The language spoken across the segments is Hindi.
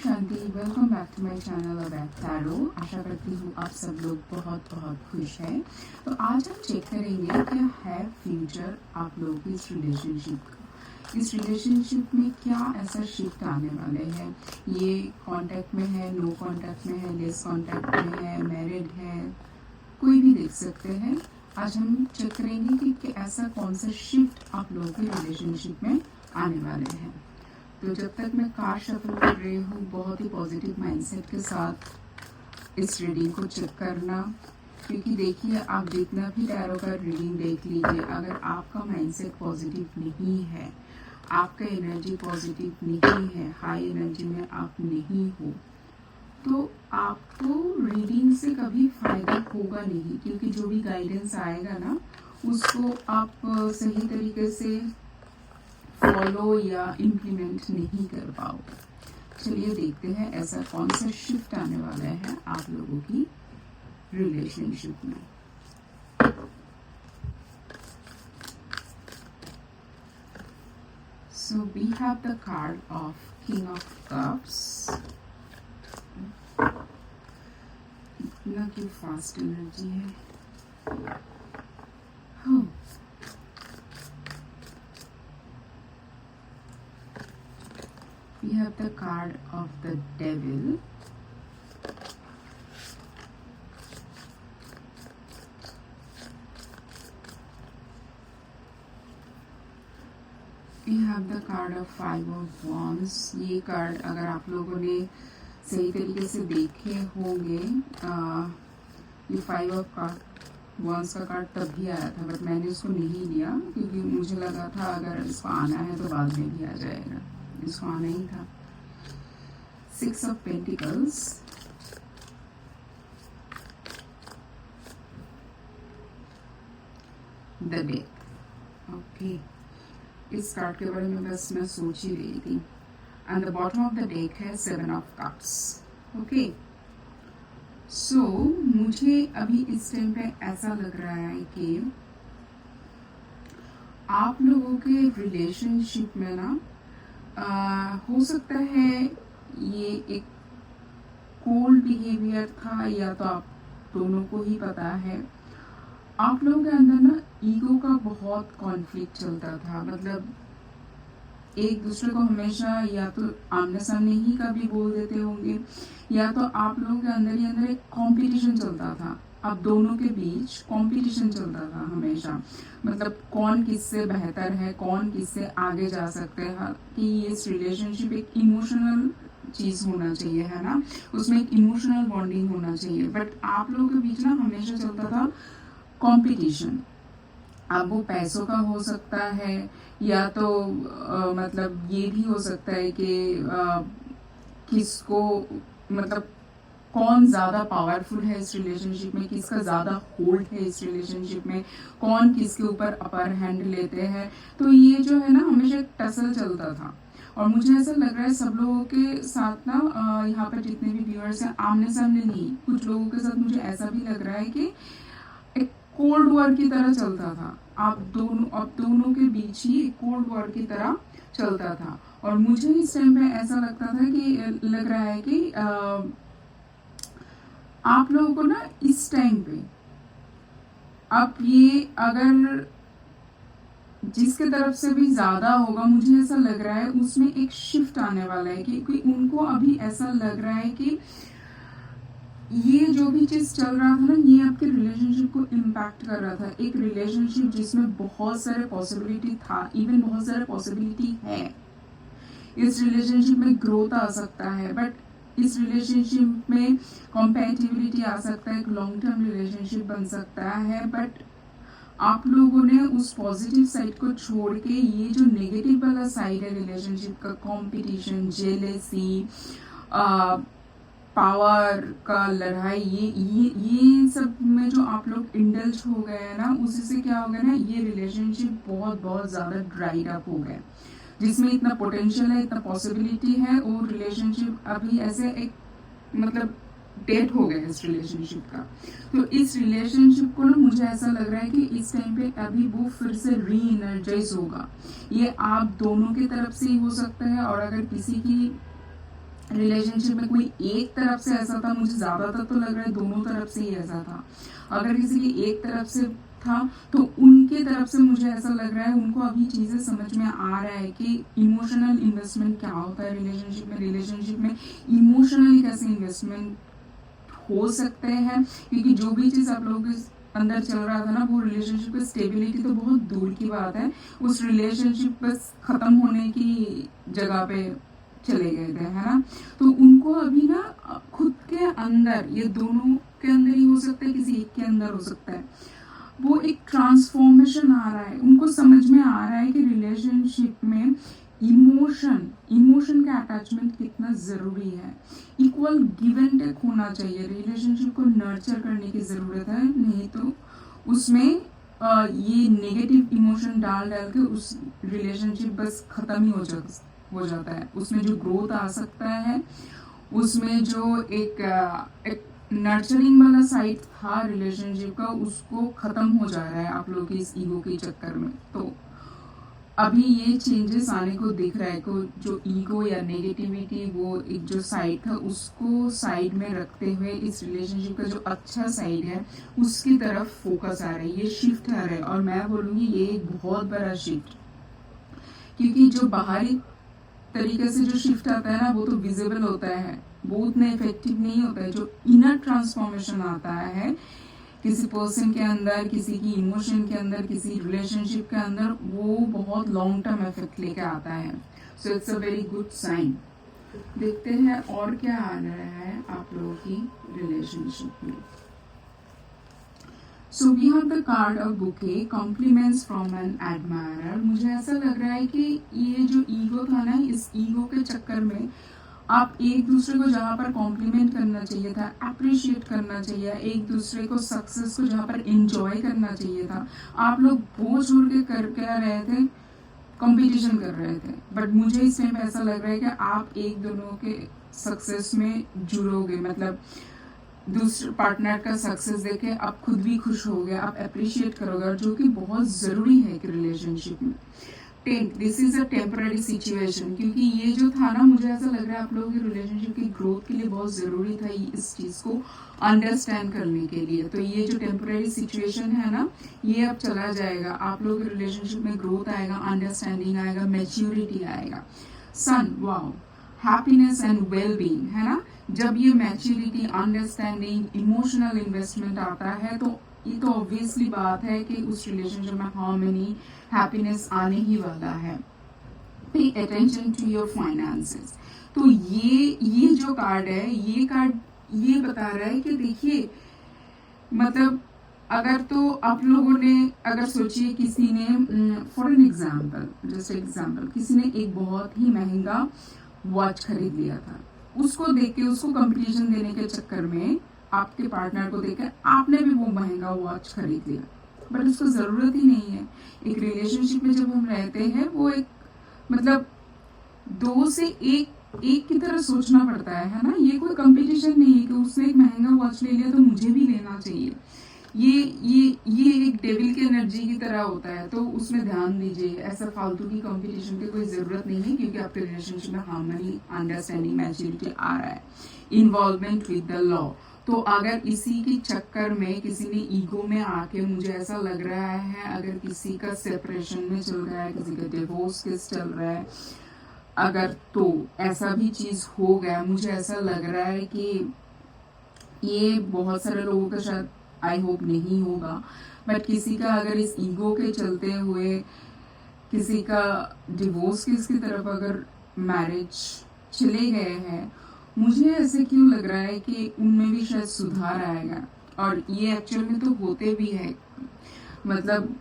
Shanti. Welcome back to my channel अवैध टैरो। आशा करती हूँ आप सब लोग बहुत बहुत खुश हैं। तो आज हम चेक करेंगे क्या है फ्यूचर आप लोगों की इस रिलेशनशिप का। इस रिलेशनशिप में क्या ऐसा शिफ्ट आने वाले हैं। ये कांटेक्ट में है, नो कांटेक्ट में है, लेस कांटेक्ट में है, मैरिड है, कोई भी देख सकते हैं। आज हम चेक करेंगे कि ऐसा कौन सा शिफ्ट आप लोगों की रिलेशनशिप में आने वाले हैं। तो जब तक मैं कार्ड शफल कर रही हूँ, बहुत ही पॉजिटिव माइंडसेट के साथ इस रीडिंग को चेक करना, क्योंकि देखिए आप जितना भी टैरो का रीडिंग देख लीजिए, अगर आपका माइंडसेट पॉजिटिव नहीं है, आपका एनर्जी पॉजिटिव नहीं है, हाई एनर्जी में आप नहीं हो, तो आपको रीडिंग से कभी फायदा होगा नहीं। क्योंकि जो भी गाइडेंस आएगा ना, उसको आप सही तरीके से फॉलो या इम्प्लीमेंट नहीं कर पाओगे। चलिए देखते हैं ऐसा कौन सा शिफ्ट आने वाला है आप लोगों की रिलेशनशिप में। So we have the card of king of cups. इतना क्यों फास्ट एनर्जी है। हाँ, we have the card of the devil. We have the card of five of wands. ये कार्ड अगर आप लोगों ने सही तरीके से देखे होंगे, ये फाइव ऑफ wands का कार्ड तब भी आया था, बट मैंने उसको नहीं लिया क्योंकि मुझे लगा था अगर इसको आना है तो बाद में भी आ जाएगा। इसको आना ही था। Six of pentacles, the death. Okay, इस कार्ड के बारे में बस मैं सोच ही रही थी। And the bottom of the deck है सेवन ऑफ कप्स। ओके, सो मुझे अभी इस टाइम पे ऐसा लग रहा है कि आप लोगों के रिलेशनशिप में ना हो सकता है ये एक कोल्ड बिहेवियर था, या तो आप दोनों को ही पता है। आप लोगों के अंदर ना ईगो का बहुत कॉन्फ्लिक्ट चलता था। मतलब एक दूसरे को हमेशा या तो आमने सामने ही कभी बोल देते होंगे, या तो आप लोगों के अंदर ही अंदर एक कंपटीशन चलता था। आप दोनों के बीच कंपटीशन चलता था हमेशा। मतलब कौन किससे बेहतर है, कौन किससे आगे जा सकते हैं। कि इस रिलेशनशिप एक इमोशनल चीज होना चाहिए, है ना, उसमें एक इमोशनल बॉन्डिंग होना चाहिए। बट आप लोगों के बीच ना हमेशा चलता था कंपटीशन। अब वो पैसों का हो सकता है, या तो मतलब ये भी हो सकता है कि किसको, मतलब कौन ज़्यादा पावरफुल है इस रिलेशनशिप में, किसका ज़्यादा होल्ड है इस रिलेशनशिप में, कौन किसके ऊपर अपर हैंड लेते हैं। तो ये जो है ना हमेशा एक टसल चलता था। और मुझे ऐसा लग रहा है सब लोगों के साथ ना, यहाँ पर जितने भी व्यूअर्स हैं, आमने सामने नहीं, कुछ लोगों के साथ मुझे ऐसा भी लग रहा है कि एक कोल्ड वॉर की तरह चलता था। आप दोनों के बीच ही एक कोल्ड वॉर की तरह चलता था। और मुझे इस टाइम पे ऐसा लगता था कि लग रहा है कि आप लोगों को ना इस टाइम पे अब ये अगर जिसके तरफ से भी ज्यादा होगा, मुझे ऐसा लग रहा है उसमें एक शिफ्ट आने वाला है। क्योंकि उनको अभी ऐसा लग रहा है कि ये जो भी चीज चल रहा था ना, ये आपके रिलेशनशिप को इम्पैक्ट कर रहा था। एक रिलेशनशिप जिसमें बहुत सारे पॉसिबिलिटी था, इवन बहुत सारे पॉसिबिलिटी है। इस रिलेशनशिप में ग्रोथ आ सकता है, बट इस रिलेशनशिप में कॉम्पैटिबिलिटी आ सकता है, एक लॉन्ग टर्म रिलेशनशिप बन सकता है। बट आप लोगों ने उस पॉजिटिव साइड को छोड़ के ये जो नेगेटिव वाला साइड है रिलेशनशिप का, कंपटीशन, जेलेसी, पावर का लड़ाई, ये सब में जो आप लोग इंडल्ज हो गए हैं ना, उसी से क्या हो गया ना, ये रिलेशनशिप बहुत बहुत ज्यादा ड्राइड अप हो गए। जिसमें इतना पोटेंशियल है, इतना पॉसिबिलिटी है, और रिलेशनशिप अभी ऐसे एक मतलब डेट हो गया इस रिलेशनशिप का। तो इस रिलेशनशिप को ना मुझे ऐसा लग रहा है कि इस टाइम पे अभी वो फिर से री एनर्जाइज होगा। ये आप दोनों की तरफ से ही हो सकता है, और अगर किसी की रिलेशनशिप में कोई एक तरफ से ऐसा था, मुझे ज्यादातर तो लग रहा है दोनों तरफ से ही ऐसा था। अगर किसी की एक तरफ से था तो उनके तरफ से मुझे ऐसा लग रहा है उनको अभी चीजें समझ में आ रहा है कि इमोशनल इन्वेस्टमेंट क्या होता है रिलेशनशिप में इमोशनली कैसे इन्वेस्टमेंट हो सकते हैं, क्योंकि जो भी चीज आप लोगों के अंदर चल रहा था ना वो रिलेशनशिप की स्टेबिलिटी तो बहुत दूर की बात है, उस रिलेशनशिप बस खत्म होने की जगह पे चले गए थे, है ना। तो उनको अभी ना खुद के अंदर, ये दोनों के अंदर ही हो सकता है, किसी एक के अंदर हो सकता है, वो एक ट्रांसफॉर्मेशन आ रहा है, उनको समझ में आ रहा है कि रिलेशनशिप में इमोशन का अटैचमेंट कितना जरूरी है। इक्वल गिव एंड टेक होना चाहिए, रिलेशनशिप को नर्चर करने की जरूरत है, नहीं तो उसमें ये नेगेटिव इमोशन डाल के उस रिलेशनशिप बस खत्म ही हो जाता है। उसमें जो ग्रोथ आ सकता है, उसमें जो एक नर्चरिंग वाला साइड था रिलेशनशिप का, उसको खत्म हो जा रहा है आप लोगों की इस ईगो के चक्कर में। तो अभी ये चेंजेस आने को दिख रहा है को जो ईगो या नेगेटिविटी, वो एक जो साइड था उसको साइड में रखते हुए इस रिलेशनशिप का जो अच्छा साइड है उसकी तरफ फोकस आ रहा है, ये शिफ्ट आ रहा है। और मैं बोलूँगी ये एक बहुत बड़ा शिफ्ट, क्योंकि जो बाहरी तरीके से जो शिफ्ट आता है ना वो तो विजिबल होता है, वो उतना इफेक्टिव नहीं होता है। जो इनर ट्रांसफॉर्मेशन आता है किसी पर्सन के अंदर, किसी की इमोशन के अंदर, किसी रिलेशनशिप के अंदर, वो बहुत लॉन्ग टर्म इफेक्ट लेके आता है। So it's a very good sign. देखते हैं और क्या आ रहा है आप लोगों की रिलेशनशिप में। So we have the card of bouquet, compliments from an admirer. मुझे ऐसा लग रहा है कि ये जो ईगो था ना, इस ईगो के चक्कर में आप एक दूसरे को जहाँ पर कॉम्प्लीमेंट करना चाहिए था, अप्रिशिएट करना चाहिए, एक दूसरे को सक्सेस को जहाँ पर एंजॉय करना चाहिए था, आप लोग वो छोड़ के कर क्या रहे थे, कंपटीशन कर रहे थे। बट मुझे इस टाइम ऐसा लग रहा है कि आप एक दोनों के सक्सेस में जुड़ोगे, मतलब दूसरे पार्टनर का सक्सेस देखे आप खुद भी खुश होगे, आप अप्रिशिएट करोगे, जो कि बहुत जरूरी है कि रिलेशनशिप में। This is a temporary situation, क्योंकि ये जो था ना, मुझे ऐसा लग रहा है आप लोगों की रिलेशनशिप की ग्रोथ के लिए बहुत जरूरी था इस चीज को अंडरस्टैंड करने के लिए। तो ये जो टेम्पररी सिचुएशन है ना, ये अब चला जाएगा, आप लोगों की रिलेशनशिप में ग्रोथ आएगा, अंडरस्टैंडिंग आएगा, मैच्योरिटी आएगा। सन, wow, happiness and well being, है ना। जब ये मैच्योरिटी, अंडरस्टैंडिंग, इमोशनल इन्वेस्टमेंट आता है तो ये तो ऑब्वियसली बात है कि उस रिलेशनशिप में हार्मनी, हैप्पीनेस आने ही वाला है। Pay attention to your finances. तो ये जो कार्ड है, ये कार्ड ये बता रहा है कि देखिए, मतलब अगर तो आप लोगों ने अगर सोचिए किसी ने for an example, just example, किसी ने एक बहुत ही महंगा वॉच खरीद लिया था, उसको देख के, उसको कंपटीशन देने के चक्कर में आपके पार्टनर को देख के आपने भी वो महंगा वॉच खरीद लिया, बट उसको जरूरत ही नहीं है। एक रिलेशनशिप में जब हम रहते हैं, वो एक मतलब दो से एक की तरह सोचना पड़ता है ना। ये कोई कंपटीशन नहीं है कि उसने एक महंगा वॉच ले लिया तो मुझे भी लेना चाहिए। ये एक डेविल की एनर्जी की तरह होता है, तो उसमें ध्यान दीजिए। ऐसा फालतू की कंपटीशन की कोई जरूरत नहीं है, क्योंकि आपके रिलेशनशिप में हार्मनी, अंडरस्टैंडिंग, मैच्योरिटी आ रहा है, इन्वॉल्वमेंट विद द लॉ। तो अगर इसी के चक्कर में किसी ने ईगो में आके, मुझे ऐसा लग रहा है अगर किसी का सेपरेशन में चल रहा है, किसी का डिवोर्स केस चल रहा है, अगर तो ऐसा भी चीज हो गया, मुझे ऐसा लग रहा है कि ये बहुत सारे लोगों का शायद, आई होप नहीं होगा, बट किसी का अगर इस ईगो के चलते हुए किसी का डिवोर्स केस की तरफ अगर मैरिज चले गए हैं, मुझे ऐसे क्यों लग रहा है कि उनमें भी शायद सुधार आएगा। और ये एक्चुअल में तो होते भी है, मतलब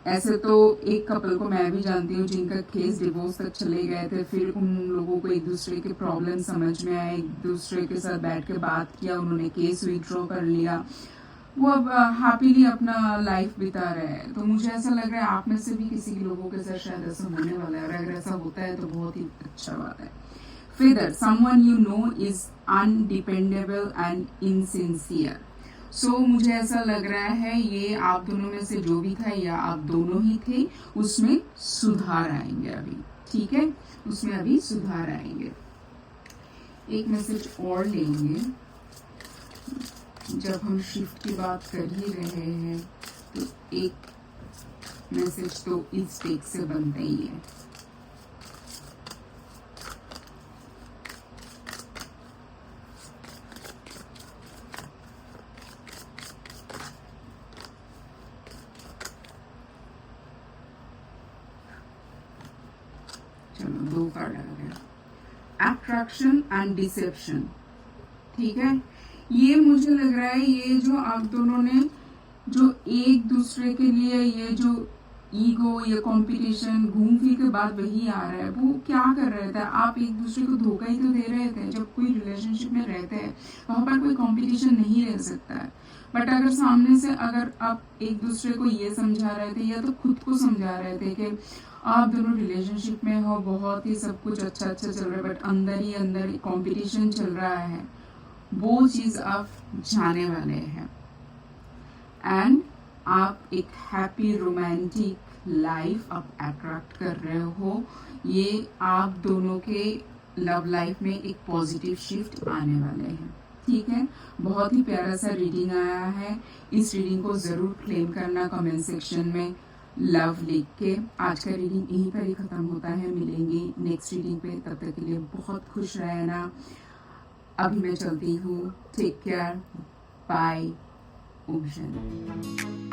ऐसे तो एक कपल को मैं भी जानती हूँ जिनका केस डिवोर्स तक चले गए थे, फिर उन लोगों को एक दूसरे के प्रॉब्लम समझ में आए, एक दूसरे के साथ बैठ के बात किया, उन्होंने केस विड्रॉ कर लिया, वो अब हैप्पीली अपना लाइफ बिता रहे हैं। तो मुझे ऐसा लग रहा है आप में से भी किसी के लोगों के साथ शायद ऐसा होने वाला है, और अगर ऐसा होता है तो बहुत ही अच्छा बात है। फिर someone you know is undependable and insincere. सो मुझे ऐसा लग रहा है ये आप दोनों में से जो भी था, या आप दोनों ही थे, उसमें सुधार आएंगे अभी, ठीक है, उसमें अभी सुधार आएंगे। एक मैसेज और लेंगे। जब हम शिफ्ट की बात कर ही रहे हैं तो एक मैसेज तो इस टेक से बनता ही है। चलो 2 कार्ड आ गया, अट्रैक्शन एंड डिसेप्शन। ठीक है, ये मुझे लग रहा है ये जो आप दोनों ने जो एक दूसरे के लिए ये जो ईगो या कंपटीशन घूम फिर के बाद वही आ रहा है। वो क्या कर रहे थे, आप एक दूसरे को धोखा ही तो दे रहे थे। जब कोई रिलेशनशिप में रहते हैं वहां पर कोई कंपटीशन नहीं रह सकता है। बट अगर सामने से अगर आप एक दूसरे को ये समझा रहे थे या तो खुद को समझा रहे थे कि आप दोनों रिलेशनशिप में हो, बहुत ही सब कुछ अच्छा अच्छा चल रहा है, बट अंदर ही अंदर कंपटीशन चल रहा है, वो चीज आप जाने वाले हैं। एंड आप एक हैप्पी रोमांटिक लाइफ आप अट्रैक्ट कर रहे हो। ये आप दोनों के लव लाइफ में एक पॉजिटिव शिफ्ट आने वाले हैं। ठीक है, बहुत ही प्यारा सा रीडिंग आया है। इस रीडिंग को जरूर क्लेम करना कमेंट सेक्शन में लव लिख के। आज का रीडिंग यहीं पर ही खत्म होता है, मिलेंगे नेक्स्ट रीडिंग पे। तब तक के लिए बहुत खुश रहना। अभी मैं चलती हूँ, take care, bye, Om Shanti.